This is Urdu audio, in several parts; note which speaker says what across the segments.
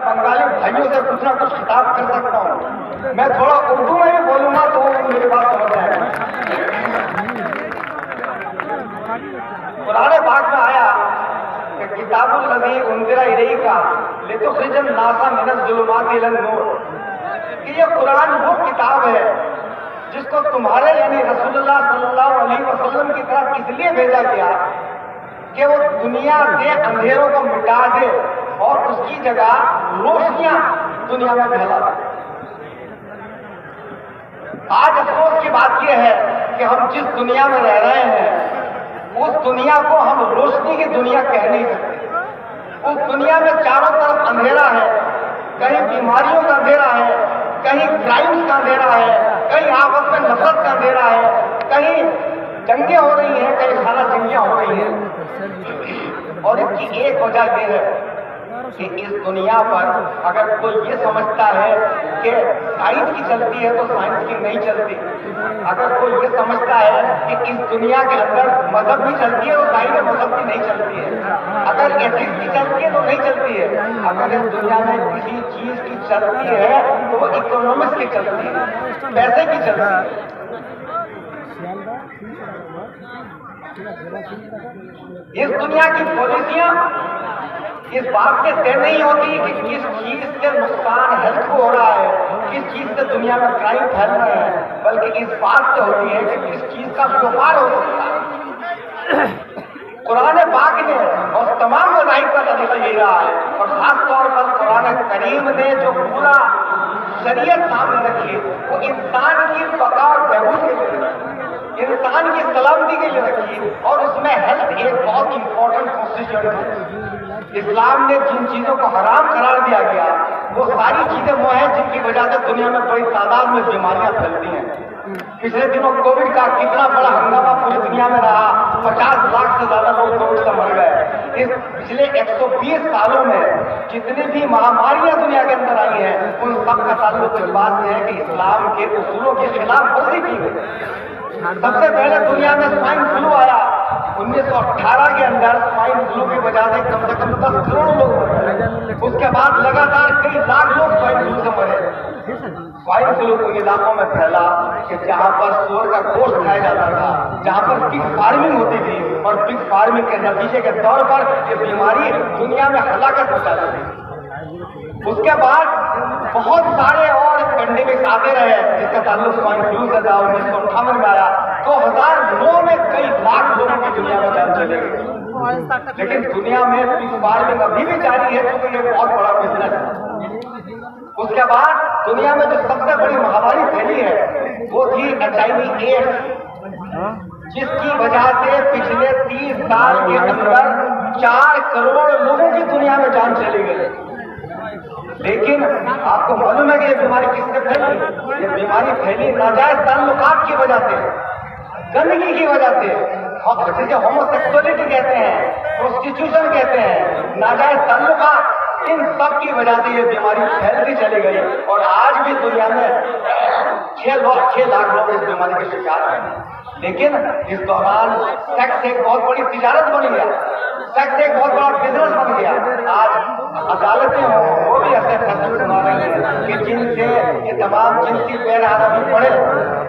Speaker 1: بنگالی بھائیوں سے کچھ نہ کچھ خطاب کر سکتا ہوں. میں تھوڑا اردو میں بھی بولوں گا تو میری بات سمجھ جائے گا. قرآن پاک میں آیا کہ کتاب الذی انزل الیک لتخرج الناس من الظلمات الی النور، کہ یہ قرآن وہ کتاب ہے جس کو تمہارے یعنی رسول اللہ صلی اللہ علیہ وسلم کی طرف اس لیے بھیجا گیا کہ وہ دنیا سے اندھیروں کو مٹا دے اور اس کی جگہ روشنیاں دنیا میں پھیلا دے. آج افسوس کی بات یہ ہے کہ ہم جس دنیا میں رہ رہے ہیں اس دنیا کو ہم روشنی کی دنیا کہہ نہیں سکتے. اس دنیا میں چاروں طرف اندھیرا ہے، کہیں بیماریوں کا اندھیرا ہے، کہیں کرائمز کا اندھیرا ہے، کہیں آپس میں نفرت کا اندھیرا ہے، کہیں جنگیں ہو رہی ہیں، کہیں خانہ جنگیاں ہو رہی ہیں. اور اس کی ایک وجہ یہ ہے کہ اس دنیا پر اگر کوئی یہ سمجھتا ہے کہ سائنس کی چلتی ہے تو سائنس کی نہیں چلتی، اگر کوئی یہ سمجھتا ہے کہ اس دنیا کے اندر مذہب کی چلتی ہے تو ظاہر مذہب کی نہیں چلتی ہے، اگر ایتھکس کی چلتی ہے تو نہیں چلتی ہے، اگر اس دنیا میں کسی چیز کی چلتی ہے تو وہ اکنامکس کی چلتی ہے، پیسے کی چلتی ہے. اس دنیا کی پالیسیاں اس بات سے طے نہیں ہوتی کہ کس چیز سے نقصان ہیلتھ کو ہو رہا ہے، کس چیز سے دنیا میں کرائم پھیل رہے ہیں، بلکہ اس بات سے ہوتی ہے کہ کس چیز کا ویوہار ہو سکتا ہے. قرآن پاک نے اور تمام مذاہب کا طریقہ یہی رہا ہے، اور خاص طور پر قرآن کریم نے جو پورا شریعت سامنے رکھی وہ انسان کی بقا اور بہبود کے لیے رکھی، انسان کی سلامتی کے لیے رکھی، اور اس میں ہیلتھ ایک بہت امپورٹنٹ کنسٹیٹیوئنٹ ہے. اسلام نے جن چیزوں کو حرام قرار دیا گیا وہ ساری چیزیں وہ ہیں جن کی وجہ سے دنیا میں بڑی تعداد میں بیماریاں پھیلتی ہیں. پچھلے دنوں کووڈ کا کتنا بڑا ہنگامہ پوری دنیا میں رہا، 50 لاکھ سے زیادہ لوگ کووڈ سے مر گئے. اس پچھلے 120 سالوں میں جتنی بھی مہاماریاں دنیا کے اندر آئی ہیں ان سب کا تعلق اس بات سے ہے کہ اسلام کے اصولوں کے خلاف ورزی کی گئی. سب سے پہلے دنیا میں سوائن فلو آیا 1918 کے اندر. سوائن فلو کی وجہ سے کم 10 کروڑ لوگ مرے. اس کے بعد لگاتار کئی لاکھ لوگ سوائن فلو سے مرے. سوائن فلو ان علاقوں میں پھیلا کہ جہاں پر سور کا گوشت کھایا جاتا تھا، جہاں پر پگ فارمنگ ہوتی تھی، اور پگ فارمنگ کے نتیجے کے طور پر یہ بیماری دنیا میں ہلاکت پہنچاتی تھی. اس کے بعد بہت سارے اور پینڈیمکس آتے رہے جس کا تعلق سوائن فلو سے تھا. 1958 میں آیا. 2009 میں کئی لاکھ لوگوں کی دنیا میں جان چلے گئی. لیکن دنیا میں پگ فارمنگ ابھی بھی جاری ہے کیونکہ یہ بہت بڑا بزنس ہے. اس کے بعد دنیا میں جو سب سے بڑی مہاماری پھیلی ہے وہ تھی HIV ایڈس، جس کی وجہ سے پچھلے 30 سال کے اندر 4 کروڑ لوگوں کی دنیا میں جان چلی گئی. لیکن آپ کو معلوم ہے کہ یہ بیماری کس سے پھیلی؟ یہ بیماری پھیلی ناجائز تعلقات کی وجہ سے، گندگی کی وجہ سے، جسے ہومو سیکسولیٹی کہتے ہیں، پروسٹیٹیوشن کہتے ہیں، ناجائز تعلقات، ان سب کی وجہ سے یہ بیماری پھیلتی چلی گئی. اور آج بھی دنیا میں 6 لاکھ لوگ اس بیماری کے شکار ہیں. لیکن اس دوران سیکس ایک بہت بڑی تجارت بن گیا، سیکس ایک بہت بڑا بزنس بن گیا. آج عدالتیں ہوں وہ بھی ایسے فیصلے سنا رہی ہیں کہ جن سے یہ تمام جنسی بے-رحمی پڑے،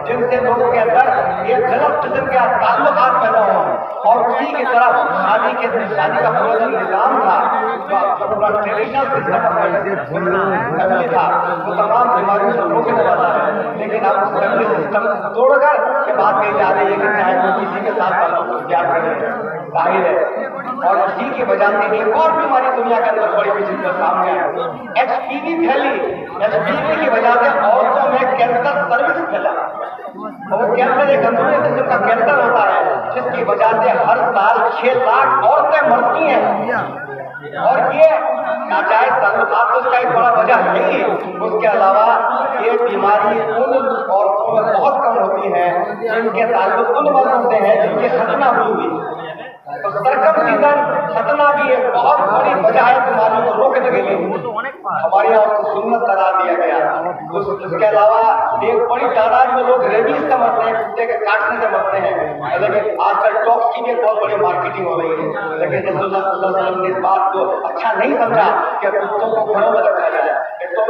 Speaker 1: جن سے لوگوں کے اندر یہ غلط قسم کے تعلقات پیدا ہوں، اور اسی کی طرف شادی کا پورا جو نظام تھا، جو پورا ٹریڈیشنل سسٹم فیملی تھا، وہ تمام بیماریوں سے روکنے والا ہے. لیکن اب اس فیملی سسٹم توڑ کر یہ بات کہی جا رہی ہے کہ چاہے وہ کسی کے ساتھ تعلق اختیار کرے، ظاہر ہے. اور اسی کی وجہ سے ایک اور بیماری دنیا کے اندر بڑی پیچیدہ سامنے آئی. HPV پھیلی. HPV کی وجہ سے عورتوں میں کینسر سروکس پھیلا. اور کینسر ایک اندرونی قسم کا کینسر ہوتا ہے جس کی وجہ سے ہر سال 6 لاکھ عورتیں مرتی ہیں. اور یہ ناجائز تعلقات تو اس کا ایک بڑا وجہ ہے. اس کے علاوہ یہ بیماری ان عورتوں میں بہت کم ہوتی ہے جن کے تعلق ان مردوں سے ہے جن کی ختنہ ہوئی. تو سرکمسیزن ختنہ بھی ایک بہت بڑی وجہ ہے بیماریوں کو روکنے کے لیے. ہمارے یہاں اس کو سنت قرار دیا گیا. اس کے علاوہ ایک بڑی تعداد میں لوگ ریبیز سے مرتے ہیں، کتے کے کاٹنے سے مرتے ہیں. لیکن آج کل ڈاگس کی بھی بہت بڑی مارکیٹنگ ہو رہی ہے. لیکن رسول اللہ صلی اللہ علیہ وسلم نے اس بات کو اچھا نہیں سمجھا کہ کتوں کو گھروں میں رکھا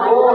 Speaker 1: 2